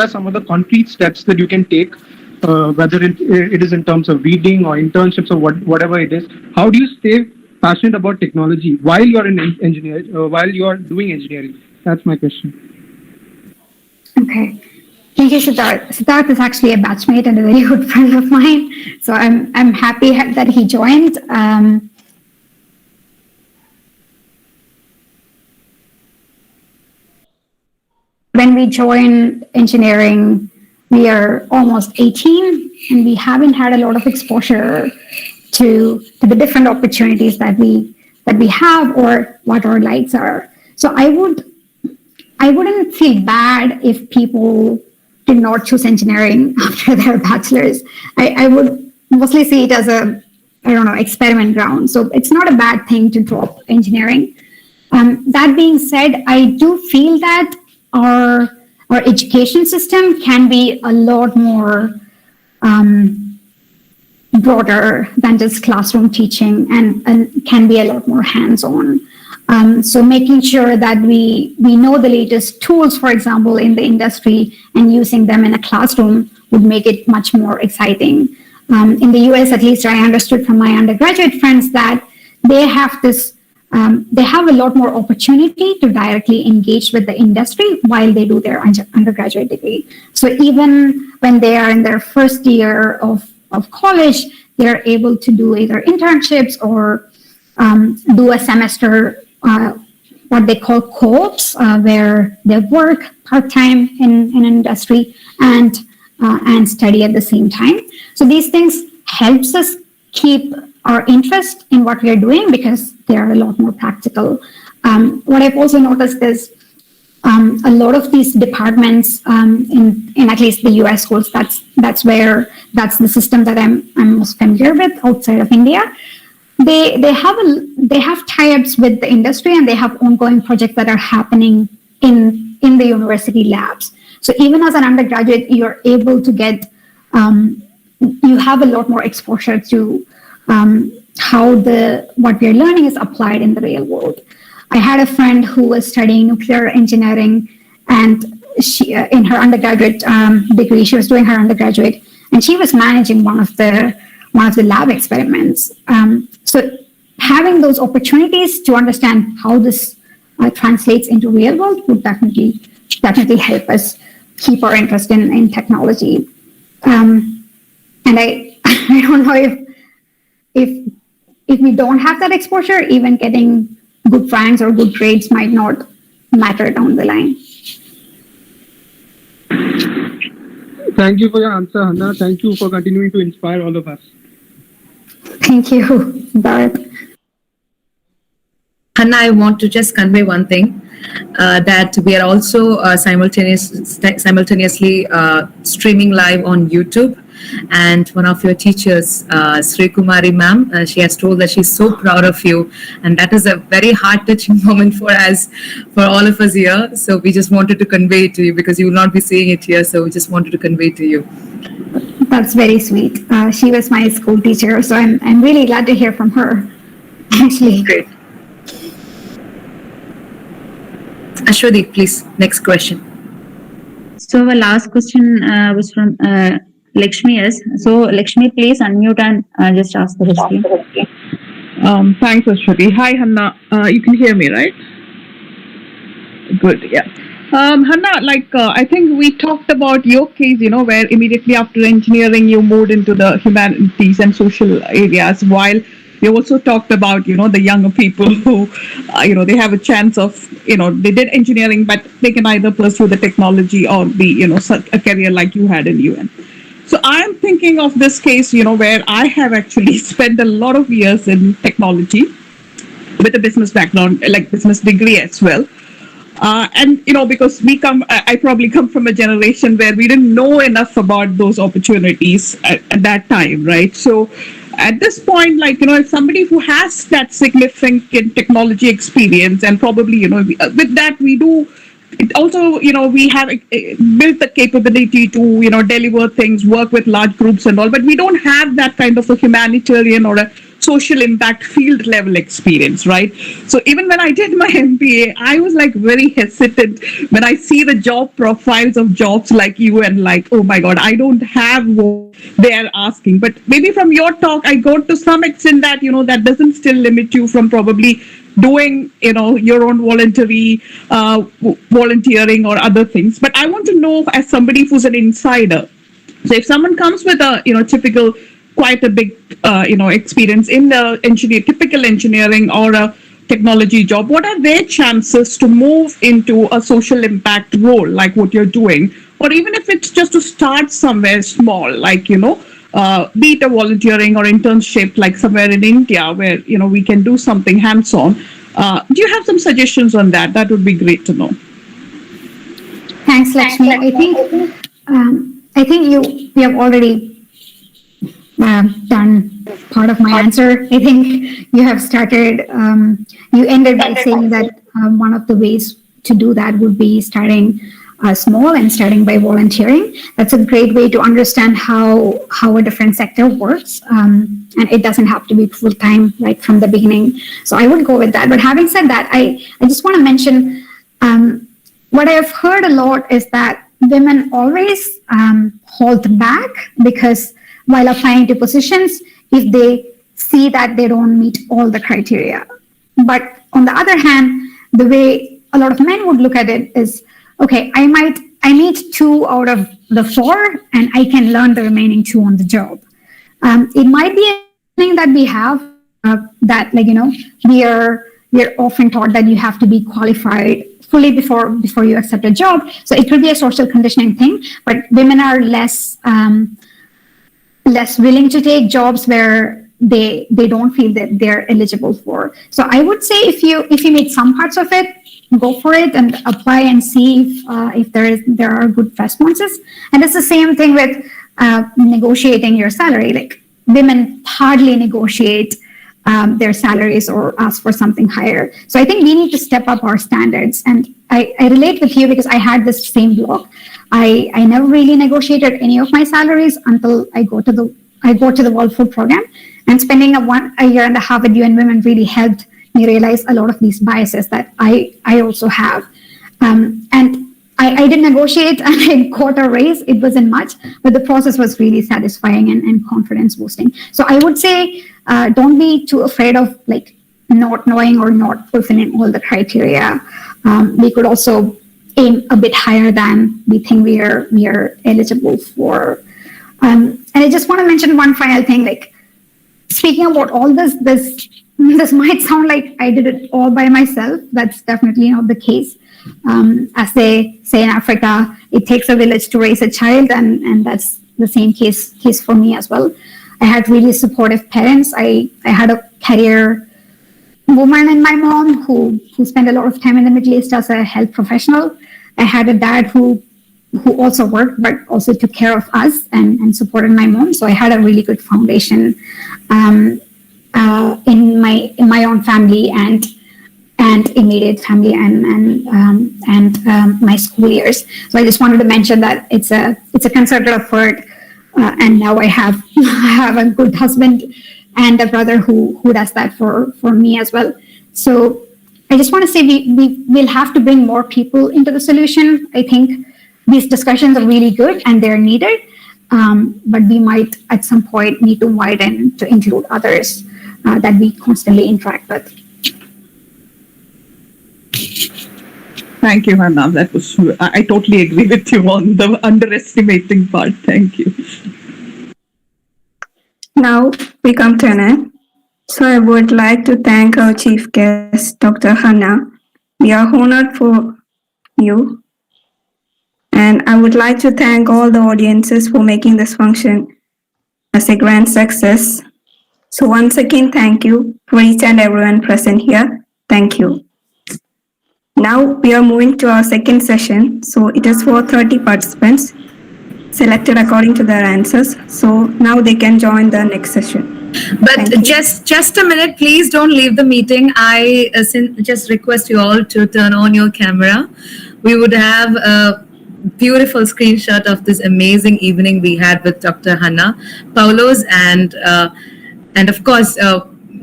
are some of the concrete steps that you can take, whether it is in terms of reading or internships or whatever it is? How do you stay passionate about technology while you're in while you're doing engineering? That's my question. Okay. Thank you, Siddharth. Siddharth is actually a batchmate and a very good friend of mine. So I'm happy that he joined. When we joined engineering, we are almost 18 and we haven't had a lot of exposure to the different opportunities that we have or what our likes are. So I wouldn't feel bad if people did not choose engineering after their bachelor's. I would mostly see it as experiment ground. So it's not a bad thing to drop engineering. That being said, I do feel that our education system can be a lot more broader than just classroom teaching and can be a lot more hands-on. So making sure that we know the latest tools, for example, in the industry, and using them in a classroom would make it much more exciting. In the US, at least I understood from my undergraduate friends that they have they have a lot more opportunity to directly engage with the industry while they do their undergraduate degree. So even when they are in their first year of college, they're able to do either internships or do a semester, what they call co-ops, where they work part-time in an industry and study at the same time. So these things helps us keep our interest in what we are doing because they are a lot more practical. What I've also noticed is a lot of these departments in at least the US schools, that's the system that I'm most familiar with outside of India. They have tie-ups with the industry, and they have ongoing projects that are happening in the university labs. So even as an undergraduate, you're able to get you have a lot more exposure to how what we're learning is applied in the real world. I had a friend who was studying nuclear engineering, and she, in her undergraduate degree, she was doing her undergraduate, and she was managing one of the lab experiments. So having those opportunities to understand how this translates into real world would definitely help us keep our interest in technology. And I don't know if we don't have that exposure, even getting good ranks or good grades might not matter down the line. Thank you for your answer, Hanna. Thank you for continuing to inspire all of us. Thank you, Bharat. Hanna, I want to just convey one thing, that we are also simultaneously streaming live on YouTube. And one of your teachers, Sri Kumari ma'am, she has told that she's so proud of you. And that is a very heart-touching moment for all of us here. So we just wanted to convey it to you because you will not be seeing it here. So we just wanted to convey it to you. That's very sweet. She was my school teacher, so I'm really glad to hear from her. Actually, great. Ashwati, please, next question. So the last question was from Lakshmi S. So Lakshmi, please unmute and just ask the question. Thanks, Ashwati. Hi, Hanna. You can hear me, right? Good, yeah. Hanna, I think we talked about your case, where immediately after engineering, you moved into the humanities and social areas, while we also talked about, the younger people who, they have a chance of, they did engineering, but they can either pursue the technology or be, a career like you had in UN. So I'm thinking of this case, where I have actually spent a lot of years in technology with a business background, like business degree as well. And, because I probably come from a generation where we didn't know enough about those opportunities at that time, right? So at this point, if somebody who has that significant technology experience, and probably, with that we do, it also, we have built the capability to, deliver things, work with large groups and all, but we don't have that kind of a humanitarian or a social impact field level experience, right? So even when I did my MBA, I was very hesitant when I see the job profiles of jobs like you and oh my God, I don't have what they are asking. But maybe from your talk, I got to some extent that, that doesn't still limit you from probably doing, your own volunteering or other things. But I want to know, as somebody who's an insider, so if someone comes with a, typical, quite a big, experience in the typical engineering or a technology job, what are their chances to move into a social impact role like what you're doing? Or even if it's just to start somewhere small, be it a volunteering or internship, like somewhere in India where, we can do something hands-on. Do you have some suggestions on that? That would be great to know. Thanks, Lakshmi. I think you have already done part of my answer. I think you have started, you ended by saying that one of the ways to do that would be starting small and starting by volunteering. That's a great way to understand how a different sector works. And it doesn't have to be full time right from the beginning. So I would go with that. But having said that, I just want to mention what I've heard a lot is that women always hold back because while applying to positions, if they see that they don't meet all the criteria. But on the other hand, the way a lot of men would look at it is, okay, I meet 2 out of the 4 and I can learn the remaining 2 on the job. It might be a thing that we have that, like, you know, we are often taught that you have to be qualified fully before you accept a job. So it could be a social conditioning thing, but women are less willing to take jobs where they don't feel that they're eligible for. So I would say if you meet some parts of it, go for it and apply and see if there are good responses. And it's the same thing with negotiating your salary. Like, women hardly negotiate their salaries or ask for something higher. So I think we need to step up our standards. And I relate with you because I had this same block. I never really negotiated any of my salaries until I go to the World Food Program, and spending a year and a half at UN Women really helped me realize a lot of these biases that I also have. And I did negotiate and I got a raise. It wasn't much, but the process was really satisfying and confidence boosting. So I would say don't be too afraid of like not knowing or not fulfilling all the criteria. We could also aim a bit higher than we think we are eligible for. And I just want to mention one final thing, like, speaking about all this might sound like I did it all by myself. That's definitely not the case. As they say in Africa, it takes a village to raise a child, and that's the same case for me as well. I had really supportive parents. I had a career woman in my mom who spent a lot of time in the Middle East as a health professional. I had a dad who also worked but also took care of us and supported my mom. So I had a really good foundation in my own family and immediate family and my school years. So I just wanted to mention that it's a concerted effort, and now I have a good husband and a brother who does that for me as well. So I just want to say we will have to bring more people into the solution. I think these discussions are really good and they're needed, but we might at some point need to widen to include others that we constantly interact with. Thank you, Hanna. That was, I totally agree with you on the underestimating part. Thank you. Now we come to an end. So I would like to thank our chief guest, Dr. Hanna. We are honored for you. And I would like to thank all the audiences for making this function as a grand success. So once again, thank you for each and everyone present here. Thank you. Now we are moving to our second session. So it is for 30 participants selected according to their answers. So now they can join the next session. But just a minute, please don't leave the meeting. I just request you all to turn on your camera. We would have a beautiful screenshot of this amazing evening we had with Dr. Hanna Paulose and of course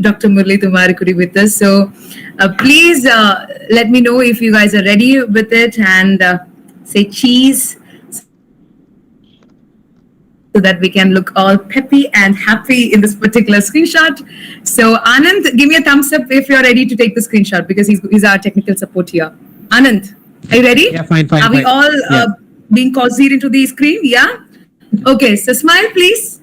Dr. Murli Tumarikudi with us. So please let me know if you guys are ready with it, and say cheese so that we can look all peppy and happy in this particular screenshot. So Anand, give me a thumbs up if you're ready to take the screenshot, because he's our technical support here. Anand, are you ready? Yeah, fine. Are we all being cozied into the screen? Yeah? Okay, so smile please.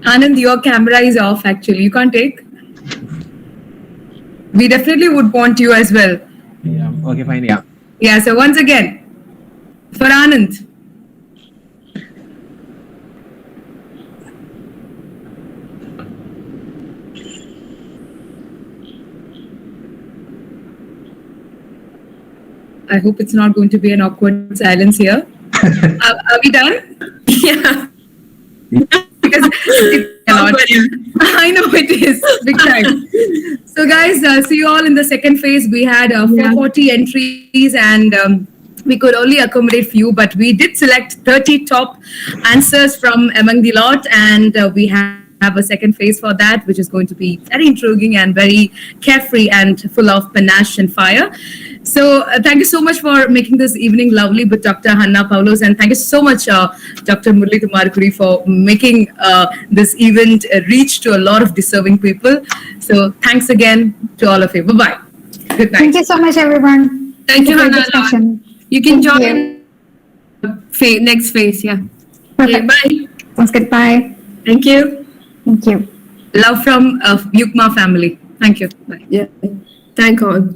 Anand, your camera is off actually. You can't take. We definitely would want you as well. Yeah. Okay, fine. Yeah. Yeah, so once again, for Anand. I hope it's not going to be an awkward silence here. Are we done? Yeah. Because it's a lot. I know it is big time. So guys, see you all in the second phase. We had 440 entries and we could only accommodate few, but we did select 30 top answers from among the lot, and we have a second phase for that, which is going to be very intriguing and very carefree and full of panache and fire. So thank you so much for making this evening lovely with Dr. Hanna Paulose, and thank you so much, Dr. Murli Kumarkuri, for making this event reach to a lot of deserving people. So thanks again to all of you. Bye-bye. Good night. Thank you so much, everyone. Thank you, Hanna. Discussion. You can Thank join next phase. Yeah. Perfect. Okay, bye. Sounds good. Bye. Thank you. Thank you. Love from YUGMA family. Thank you. Bye. Yeah. Thank all.